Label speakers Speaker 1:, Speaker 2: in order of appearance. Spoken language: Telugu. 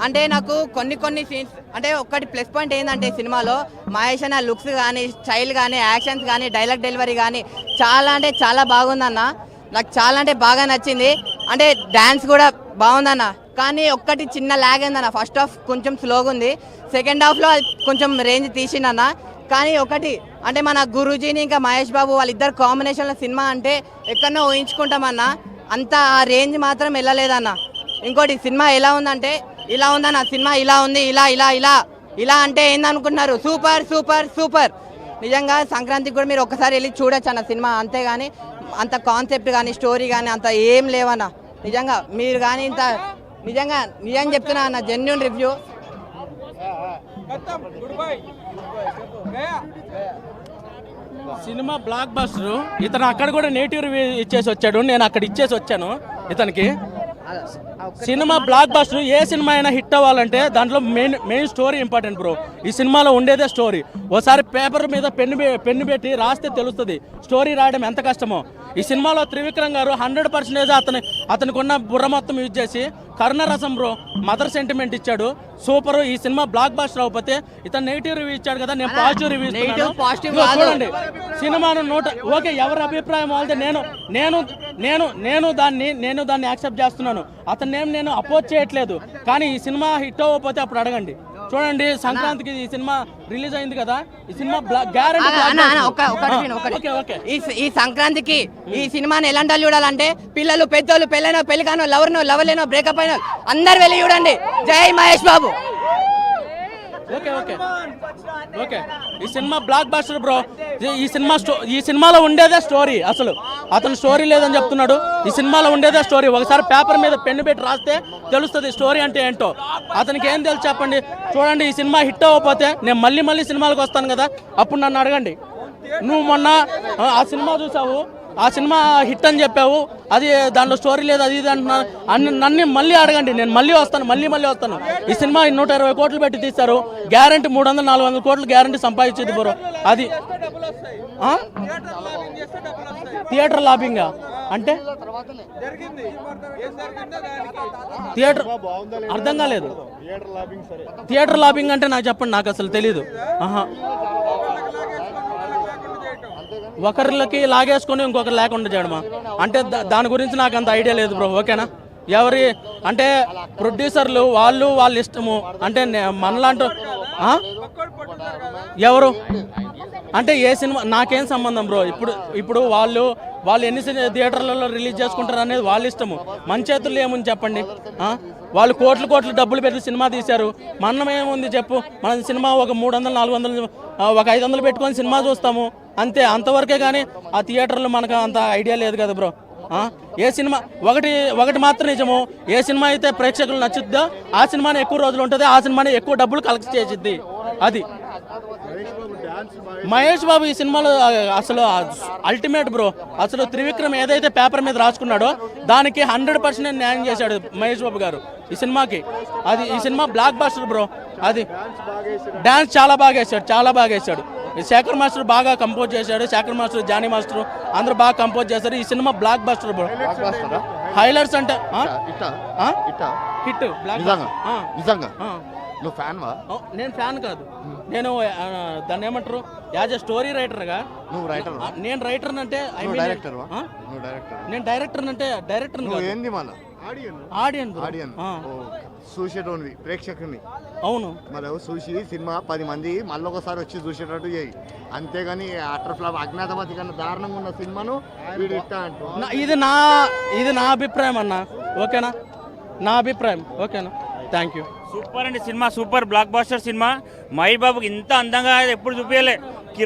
Speaker 1: అంటే నాకు కొన్ని సీన్స్ అంటే ఒకటి ప్లస్ పాయింట్ ఏంటంటే సినిమాలో మహేష్ అన్న లుక్స్ కానీ స్టైల్ కానీ యాక్షన్స్ కానీ డైలాగ్ డెలివరీ కానీ చాలా అంటే చాలా బాగుందన్న. నాకు చాలా అంటే బాగా నచ్చింది. అంటే డ్యాన్స్ కూడా బాగుందన్న. కానీ ఒక్కటి చిన్న ల్యాగ్ అయిందన్న. ఫస్ట్ హాఫ్ కొంచెం స్లోగా ఉంది, సెకండ్ హాఫ్లో కొంచెం రేంజ్ తీసిందన్న. కానీ ఒకటి అంటే మన గురూజీని ఇంకా మహేష్ బాబు వాళ్ళిద్దరు కాంబినేషన్లో సినిమా అంటే ఎక్కడో ఊహించుకుంటామన్న, అంత ఆ రేంజ్ మాత్రం వెళ్ళలేదన్న. ఇంకోటి సినిమా ఎలా ఉందంటే ఇలా ఉందన్న. సినిమా ఇలా ఉంది, ఇలా ఇలా ఇలా ఇలా అంటే ఏందనుకుంటున్నారు? Super super super. నిజంగా సంక్రాంతికి కూడా మీరు ఒక్కసారి వెళ్ళి చూడొచ్చు అన్న సినిమా. అంతేగాని అంత కాన్సెప్ట్ కానీ స్టోరీ కానీ అంత ఏం లేవన్న. నిజంగా మీరు కానీ ఇంత నిజం చెప్తున్నా అన్న, genuine review.
Speaker 2: Cinema block buster. ఇతను అక్కడ కూడా నెగిటివ్ రివ్యూ ఇచ్చేసి వచ్చాడు, నేను అక్కడ ఇచ్చేసి వచ్చాను ఇతనికి. Cinema blockbuster. ఏ సినిమా అయినా హిట్ అవ్వాలంటే దాంట్లో మెయిన్ స్టోరీ ఇంపార్టెంట్ బ్రో. ఈ సినిమాలో ఉండేదే స్టోరీ. ఒకసారి పేపర్ మీద పెన్ను పెట్టి రాస్తే తెలుస్తుంది స్టోరీ రాయడం ఎంత కష్టమో. ఈ సినిమాలో త్రివిక్రమ్ గారు 100% అతనికి ఉన్న బుర్ర మొత్తం యూజ్ చేసి కరుణరసం బ్రో మదర్ సెంటిమెంట్ ఇచ్చాడు. సూపర్. ఈ సినిమా బ్లాక్ బస్టర్ అవ్వకపోతే ఇతను నెగిటివ్ రివ్యూ ఇచ్చాడు కదా, నేను పాజిటివ్ రివ్యూ ఇస్తున్నాను. చూడండి సినిమాను ఓకే ఎవరి అభిప్రాయం వాళ్ళదే. నేను దాన్ని యాక్సెప్ట్ చేస్తున్నాను. అతన్నేం నేను అపోజ్ చేయట్లేదు. కానీ ఈ సినిమా హిట్ అవ్వకపోతే అప్పుడు అడగండి. చూడండి సంక్రాంతికి ఈ సినిమా రిలీజ్ అయింది కదా, ఈ సినిమా
Speaker 1: ఈ సంక్రాంతికి ఈ సినిమాని ఎలాంటి చూడాలంటే పిల్లలు పెద్దోళ్ళు పెళ్ళైన పెళ్లిగానో లవర్నో లవర్లేనో బ్రేకప్ అయినా అందరు వెళ్ళి చూడండి. జై మహేష్ బాబు.
Speaker 2: ఓకే ఈ సినిమా బ్లాక్ బస్టర్ బ్రో. ఈ సినిమాలో ఉండేదే స్టోరీ. అసలు అతను స్టోరీ లేదని చెప్తున్నాడు. ఈ సినిమాలో ఉండేదే స్టోరీ. ఒకసారి పేపర్ మీద పెన్ను పెట్టి రాస్తే తెలుస్తుంది స్టోరీ అంటే ఏంటో. అతనికి ఏం తెలుసు చెప్పండి. చూడండి ఈ సినిమా హిట్ అవ్వకపోతే నేను మళ్ళీ సినిమాలకు వస్తాను కదా, అప్పుడు నన్ను అడగండి. నువ్వు మొన్న ఆ సినిమా చూసావు, ఆ సినిమా హిట్ అని చెప్పావు, అది దాంట్లో స్టోరీ లేదు అది ఇది అంటున్నాను. నన్ను మళ్ళీ అడగండి, నేను మళ్ళీ వస్తాను. ఈ సినిమా 120 కోట్లు పెట్టి తీస్తారు. గ్యారంటీ 300-400 కోట్లు గ్యారంటీ సంపాదించేది బ్రో. అది థియేటర్ లాబింగా అంటే థియేటర్ అర్థం కాలేదు. థియేటర్ లాబింగ్ అంటే నాకు చెప్పండి, నాకు అసలు తెలీదు. ఒకరికి లాగేసుకొని ఇంకొకరు లేకుండా చేయడమా అంటే దాని గురించి నాకు అంత ఐడియా లేదు బ్రో. ఓకేనా. ఎవరి అంటే ప్రొడ్యూసర్లు వాళ్ళ ఇష్టము. అంటే మనలాంటి ఎవరు అంటే ఏ సినిమా నాకేం సంబంధం బ్రో. ఇప్పుడు వాళ్ళు ఎన్ని థియేటర్లలో రిలీజ్ చేసుకుంటారు అనేది వాళ్ళ ఇష్టము. మన చేతుల్లో ఏముంది చెప్పండి. వాళ్ళు కోట్లు డబ్బులు పెట్టి సినిమా తీశారు. మనం ఏముంది చెప్పు. మన సినిమా ఒక 300-400 ఒక 500 పెట్టుకొని సినిమా చూస్తాము అంతే, అంతవరకే. కానీ ఆ థియేటర్లో మనకు అంత ఐడియా లేదు కదా బ్రో. ఏ సినిమా ఒకటి మాత్రం నిజము, ఏ సినిమా అయితే ప్రేక్షకులు నచ్చుద్దో ఆ సినిమానే ఎక్కువ రోజులు ఉంటుంది, ఆ సినిమానే ఎక్కువ డబ్బులు కలెక్ట్ చేసిద్ది. అది మహేష్ బాబు ఈ సినిమాలో అసలు అల్టిమేట్ బ్రో. అసలు త్రివిక్రమ్ ఏదైతే పేపర్ మీద రాసుకున్నాడో దానికి 100% న్యాయం చేశాడు మహేష్ బాబు గారు ఈ సినిమాకి. అది ఈ సినిమా బ్లాక్ బస్టర్ బ్రో. అది డాన్స్ చాలా బాగా వేశాడు. శేఖర్ మాస్టర్ బాగా కంపోజ్ చేశాడు. శేఖర్ మాస్టర్, జానీ మాస్టర్ అందరూ బాగా కంపోజ్ చేశారు. ఈ cinema block buster bro. Highlights అంటే హిట్
Speaker 3: నిజంగా. నువ్వు ఫ్యాన్ వా?
Speaker 2: నేను ఫ్యాన్ కాదు, నేను దాన్ని ఏమంటారు యాజ్ ఎ స్టోరీ రైటర్గా.
Speaker 3: నువ్వు రైటర్?
Speaker 2: నేను రైటర్ అంటే నేను డైరెక్టర్ అంటే డైరెక్టర్
Speaker 3: ఏంది మన
Speaker 2: ఆడియన్
Speaker 3: చూసేటోనివి ప్రేక్షకుని.
Speaker 2: అవును
Speaker 3: మరి చూసి సినిమా 10 మంది మళ్ళీ ఒకసారి వచ్చి చూసేటట్టు చేయి. అంతేగాని అటర్ ఫ్లాప్ అజ్ఞాతవాది కన్నా దారుణంగా ఉన్న సినిమాను వీడు ఇట్టా అంటూ
Speaker 2: ఇది నా అభిప్రాయం అన్న. ఓకేనా, నా అభిప్రాయం. ఓకేనా, థ్యాంక్ యూ.
Speaker 4: సూపర్ అండి cinema, super block buster cinema. Mahesh బాబుకి ఇంత అందంగా ఎప్పుడు చూపించలే.